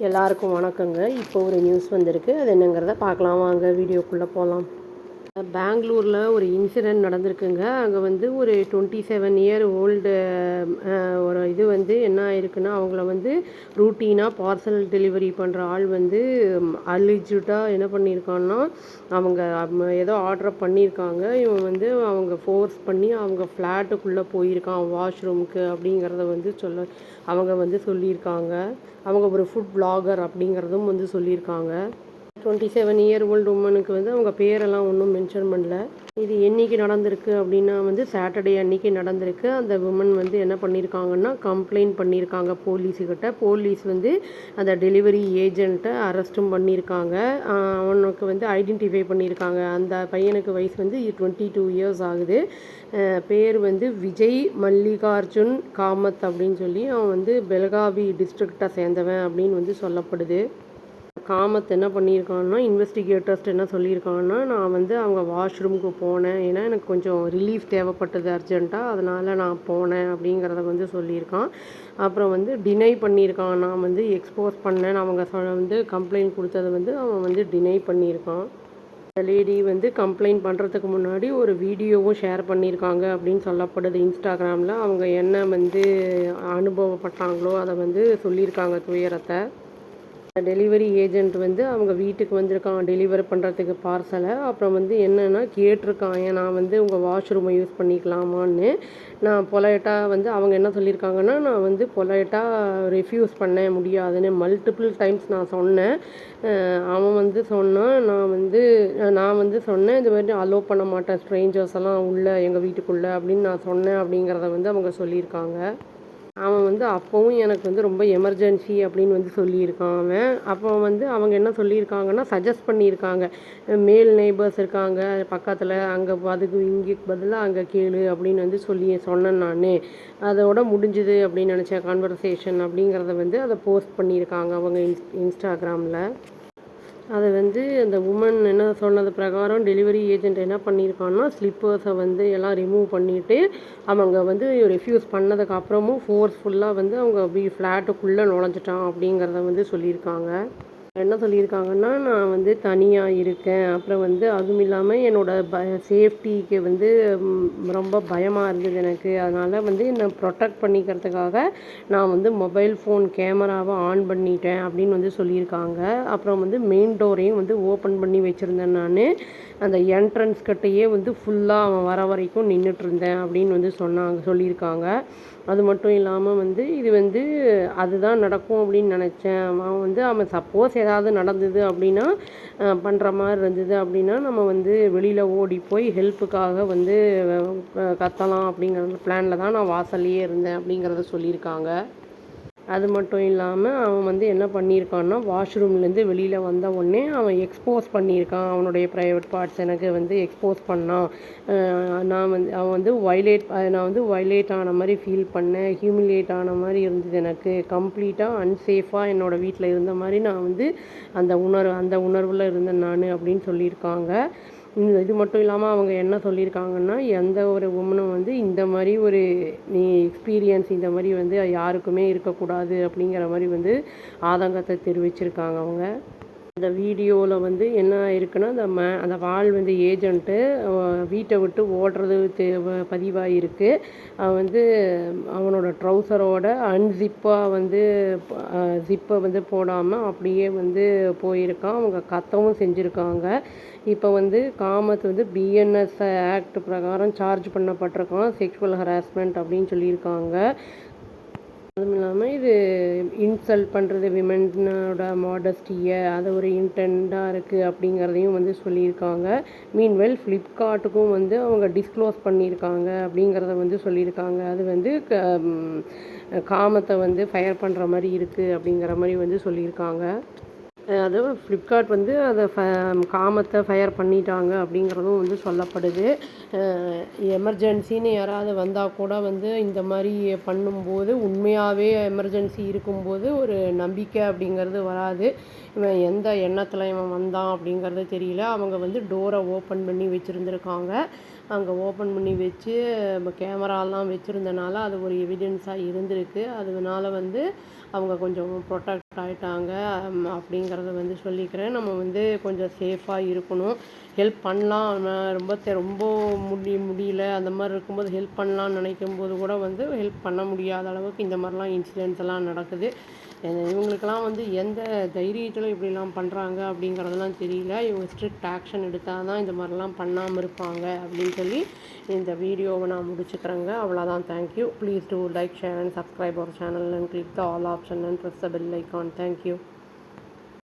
எல்லாருக்கும் வணக்கங்க. இப்போ ஒரு நியூஸ் வந்திருக்கு. அது என்னங்கிறத பார்க்கலாம் வாங்க. வீடியோக்குள்ளே போகலாம். பெங்களூரில் ஒரு இன்சிடெண்ட் நடந்திருக்குங்க. அங்கே வந்து ஒரு 27 இயர் ஓல்டு ஒரு இது வந்து என்ன ஆயிருக்குன்னா, அவங்கள வந்து ரூட்டீனாக பார்சல் டெலிவரி பண்ணுற ஆள் வந்து அலிஜிட்டாக என்ன பண்ணியிருக்கான்னா, அவங்க ஏதோ ஆர்டர் பண்ணியிருக்காங்க. இவன் வந்து அவங்க ஃபோர்ஸ் பண்ணி அவங்க ஃப்ளாட்டுக்குள்ளே போயிருக்கான் வாஷ்ரூமுக்கு அப்படிங்கிறத வந்து அவங்க வந்து சொல்லியிருக்காங்க. அவங்க ஒரு ஃபுட் பிளாகர் அப்படிங்கிறதும் வந்து சொல்லியிருக்காங்க. 27 இயர் ஓல்டு உமனுக்கு வந்து அவங்க பேரெல்லாம் ஒன்றும் மென்ஷன் பண்ணல. இது என்னைக்கு நடந்திருக்கு அப்படின்னா வந்து சாட்டர்டே அன்னைக்கு நடந்திருக்கு. அந்த உமன் வந்து என்ன பண்ணியிருக்காங்கன்னா கம்ப்ளைண்ட் பண்ணியிருக்காங்க போலீஸுக்கிட்ட. போலீஸ் வந்து அந்த டெலிவரி ஏஜெண்ட்டை அரெஸ்ட்டும் பண்ணியிருக்காங்க. அவனுக்கு வந்து ஐடென்டிஃபை பண்ணியிருக்காங்க. அந்த பையனுக்கு வயசு வந்து 22 இயர்ஸ் ஆகுது. பேர் வந்து விஜய் மல்லிகார்ஜுன் காமத் அப்படின்னு சொல்லி அவன் வந்து பெலகாவி டிஸ்ட்ரிக்டை சேர்ந்தவன் அப்படின்னு வந்து சொல்லப்படுது. காமத் என்ன பண்ணியிருக்கான்னா, இன்வெஸ்டிகேட்டர்ஸ்ட்டு என்ன சொல்லியிருக்காங்கன்னா, நான் வந்து அவங்க வாஷ்ரூமுக்கு போனேன். ஏன்னா எனக்கு கொஞ்சம் ரிலீஃப் தேவைப்பட்டது அர்ஜென்ட்டாக, அதனால் நான் போனேன் அப்படிங்கிறத வந்து சொல்லியிருக்கான். அப்புறம் வந்து டினை பண்ணியிருக்கான். நான் வந்து எக்ஸ்போஸ் பண்ணேன்னு அவங்க வந்து கம்ப்ளைண்ட் கொடுத்ததை வந்து அவன் வந்து டினை பண்ணியிருக்கான். இந்த லேடி வந்து கம்ப்ளைண்ட் பண்ணுறதுக்கு முன்னாடி ஒரு வீடியோவும் ஷேர் பண்ணியிருக்காங்க அப்படின்னு சொல்லப்படுது இன்ஸ்டாகிராமில். அவங்க என்ன வந்து அனுபவப்பட்டாங்களோ அதை வந்து சொல்லியிருக்காங்க துயரத்தை. டெலிவரி ஏஜெண்ட் வந்து அவங்க வீட்டுக்கு வந்திருக்கான் டெலிவரி பண்ணுறதுக்கு பார்சலை. அப்புறம் வந்து என்னென்னா கேட்டிருக்கான், நான் வந்து உங்கள் வாஷ்ரூமை யூஸ் பண்ணிக்கலாமான்னு. நான் பொலைட்டாக வந்து அவங்க என்ன சொல்லியிருக்காங்கன்னா, நான் வந்து பொலைட்டாக ரெஃப்யூஸ் பண்ண முடியாதுன்னு மல்டிபிள் டைம்ஸ் நான் சொன்னேன். அவன் வந்து சொன்னான், நான் வந்து சொன்னேன், இது மாதிரி அலோவ் பண்ண மாட்டேன் ஸ்ட்ரேஞ்சர்ஸ் எல்லாம் உள்ளே எங்கள் வீட்டுக்குள்ளே அப்படின்னு நான் சொன்னேன் அப்படிங்கிறத வந்து அவங்க சொல்லியிருக்காங்க. அவன் வந்து அப்போவும் எனக்கு வந்து ரொம்ப எமர்ஜென்சி அப்படின்னு வந்து சொல்லியிருக்கான் அவன். அப்போ வந்து அவங்க என்ன சொல்லியிருக்காங்கன்னா, சஜஸ்ட் பண்ணியிருக்காங்க, மேல் நெய்பர்ஸ் இருக்காங்க பக்கத்தில், அங்கே அதுக்கு இங்கே பதிலாக அங்கே கேளு அப்படின்னு வந்து சொன்னேன் நான். அதோட முடிஞ்சுது அப்படின்னு நினச்சேன் கான்வர்சேஷன் அப்படிங்கிறத வந்து அதை போஸ்ட் பண்ணியிருக்காங்க அவங்க இன்ஸ்டாகிராமில். அதை வந்து அந்த உமன் என்ன சொன்னது பிரகாரம் டெலிவரி ஏஜெண்ட் என்ன பண்ணியிருக்கான்னா, ஸ்லிப்பர்ஸை வந்து எல்லாம் ரிமூவ் பண்ணிவிட்டு அவங்க வந்து ரெஃப்யூஸ் பண்ணதுக்கு அப்புறமும் ஃபோர்ஸ்ஃபுல்லாக வந்து அவங்க ஃப்ளாட்டுக்குள்ளே நுழைஞ்சிட்டான் அப்படிங்கிறத வந்து சொல்லியிருக்காங்க. என்ன சொல்லியிருக்காங்கன்னா, நான் வந்து தனியாக இருக்கேன். அப்புறம் வந்து அதுவும் இல்லாமல் என்னோடய சேஃப்டிக்கு வந்து ரொம்ப பயமாக இருந்தது எனக்கு. அதனால் வந்து என்னை ப்ரொடெக்ட் பண்ணிக்கிறதுக்காக நான் வந்து மொபைல் ஃபோன் கேமராவை ஆன் பண்ணிட்டேன் அப்படின்னு வந்து சொல்லியிருக்காங்க. அப்புறம் வந்து மெயின் டோரையும் வந்து ஓப்பன் பண்ணி வச்சுருந்தேன் நான். அந்த என்ட்ரன்ஸ் கிட்டேயே வந்து ஃபுல்லாக அவன் வர வரைக்கும் நின்றுட்டுருந்தேன் அப்படின்னு வந்து சொல்லியிருக்காங்க. அது மட்டும் இல்லாமல் வந்து இது வந்து அதுதான் நடக்கும் அப்படின்னு நினச்சேன். அவன் சப்போஸ் ஏதாவது நடந்தது அப்படின்னா பண்ணுற மாதிரி இருந்தது அப்படின்னா நம்ம வந்து வெளியில் ஓடி போய் ஹெல்ப்புக்காக வந்து கத்தலாம் அப்படிங்கிற பிளானில் தான் நான் வாசல்லையே இருந்தேன் அப்படிங்கிறத சொல்லியிருக்காங்க. அது மட்டும் இல்லாமல் அவன் வந்து என்ன பண்ணியிருக்கான்னா, வாஷ்ரூம்லேருந்து வெளியில் வந்த உடனே அவன் எக்ஸ்போஸ் பண்ணியிருக்கான். அவனுடைய ப்ரைவேட் பார்ட்ஸ் எனக்கு வந்து எக்ஸ்போஸ் பண்ணான். நான் வந்து வயலேட் ஆன மாதிரி ஃபீல் பண்ணேன். ஹியூமிலியேட் ஆன மாதிரி இருந்தது எனக்கு. கம்ப்ளீட்டாக அன்சேஃபாக என்னோடய வீட்டில் இருந்த மாதிரி நான் வந்து அந்த உணர்வில் இருந்தேன் நான் அப்படின்னு சொல்லியிருக்காங்க. இது மட்டும் இல்லாமல் அவங்க என்ன சொல்லியிருக்காங்கன்னா, எந்த ஒரு உமனும் வந்து இந்த மாதிரி ஒரு எக்ஸ்பீரியன்ஸ் இந்த மாதிரி வந்து யாருக்குமே இருக்கக்கூடாது அப்படிங்கிற மாதிரி வந்து ஆதங்கத்தை தெரிவிச்சிருக்காங்க அவங்க. அந்த வீடியோவில் வந்து என்ன ஆயிருக்குன்னா, அந்த ஆள் வந்து ஏஜெண்ட்டு வீட்டை விட்டு ஓடுறது பதிவாயிருக்கு. அவன் வந்து அவனோட ட்ரௌசரோட அன்ஜிப்பாக வந்து ஜிப்பை வந்து போடாமல் அப்படியே வந்து போயிருக்கான். அவங்க கத்தவும் செஞ்சுருக்காங்க. இப்போ வந்து காமத் வந்து பிஎன்எஸ் ஆக்ட் பிரகாரம் சார்ஜ் பண்ணப்பட்டிருக்கான், செக்ஷுவல் ஹராஸ்மெண்ட் அப்படின்னு சொல்லியிருக்காங்க. அதுவும் இல்லாமல் இது இன்சல்ட் பண்ணுறது விமென்னோட மாடஸ்டியை அது ஒரு இன்டென்டாக இருக்குது அப்படிங்கிறதையும் வந்து சொல்லியிருக்காங்க. மீன்வெல் ஃப்ளிப்கார்ட்டுக்கும் வந்து அவங்க டிஸ்க்ளோஸ் பண்ணியிருக்காங்க அப்படிங்கிறத வந்து சொல்லியிருக்காங்க. அது வந்து காமத்தை வந்து ஃபயர் பண்ணுற மாதிரி இருக்குது அப்படிங்கிற மாதிரி வந்து சொல்லியிருக்காங்க. அதுவும் ஃப்ளிப்கார்ட் வந்து அதை காமத்தை ஃபயர் பண்ணிட்டாங்க அப்படிங்கிறதும் வந்து சொல்லப்படுது. எமர்ஜென்சின்னு யாராவது வந்தால் கூட வந்து இந்த மாதிரி பண்ணும்போது உண்மையாகவே எமர்ஜென்சி இருக்கும்போது ஒரு நம்பிக்கை அப்படிங்கிறது வராது. இவன் எந்த எண்ணத்தில் இவன் வந்தான் அப்படிங்கிறது தெரியல. அவங்க வந்து டோரை ஓப்பன் பண்ணி வச்சுருந்துருக்காங்க. அங்கே ஓப்பன் பண்ணி வச்சு கேமராலாம் வச்சுருந்தனால அது ஒரு எவிடென்ஸாக இருந்திருக்கு. அதனால வந்து அவங்க கொஞ்சம் அவுட் ஆகிட்டாங்க அப்படிங்கிறத வந்து சொல்லிக்கிறேன். நம்ம வந்து கொஞ்சம் சேஃபாக இருக்கணும். ஹெல்ப் பண்ணலாம், ரொம்ப முடியல அந்த மாதிரி இருக்கும்போது ஹெல்ப் பண்ணலான்னு நினைக்கும்போது கூட வந்து ஹெல்ப் பண்ண முடியாத அளவுக்கு இந்த மாதிரிலாம் இன்சிடென்ட்ஸ் எல்லாம் நடக்குது. இவங்களுக்கெல்லாம் வந்து எந்த தைரியத்தில் இப்படிலாம் பண்ணுறாங்க அப்படிங்கிறதெல்லாம் தெரியல. இவங்க ஸ்ட்ரிக்ட் ஆக்ஷன் எடுத்தால் தான் இந்த மாதிரிலாம் பண்ணாமல் இருப்பாங்க அப்படின்னு சொல்லி இந்த வீடியோவை நான் முடிச்சுக்கிறேங்க. அவ்வளோதான். Thank you. Please do like, share and subscribe our channel and click the all option and press the bell icon. Thank you.